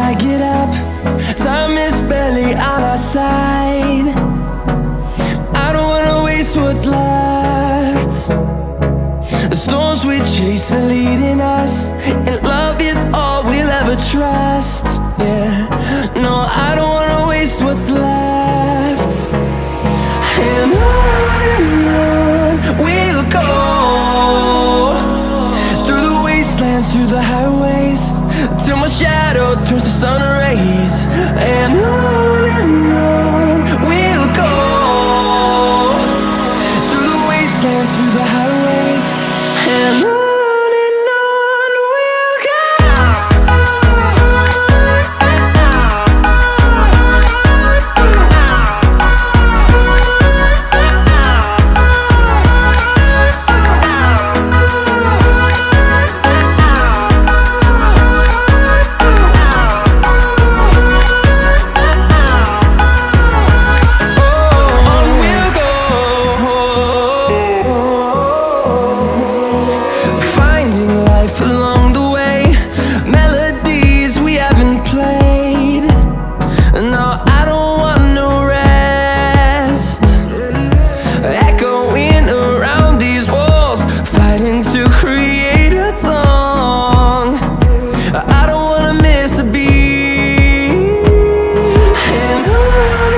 gotta get up. Time is barely on our side. I don't wanna waste what's left. The storms we chase are leading us, and love is all we'll ever trust. Yeah, no, I don't wanna waste what's left. And on we'll go, through the wastelands, through the highways, till my shadow turns to sun rays. And on we'll go, through the wastelands, through the highways, and on we'll go. Along the way, melodies we haven't played. No, I don't want no rest. Echoing around these walls, fighting to create a song. I don't wanna miss a beat. And on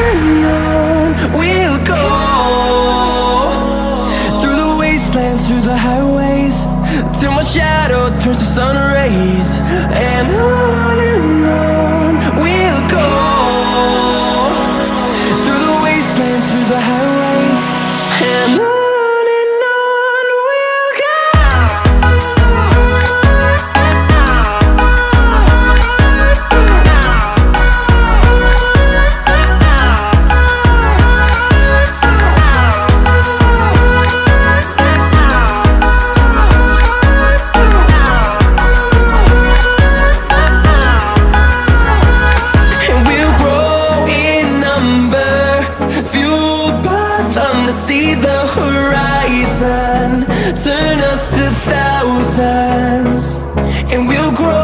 we'll go, through the wastelands, through the highways, till my shadow turns to sun rays. And on we'll go, through the wastelands, through the highways, and on we'll go. Fueled by them to see the horizon, turn us to thousands, and we'll grow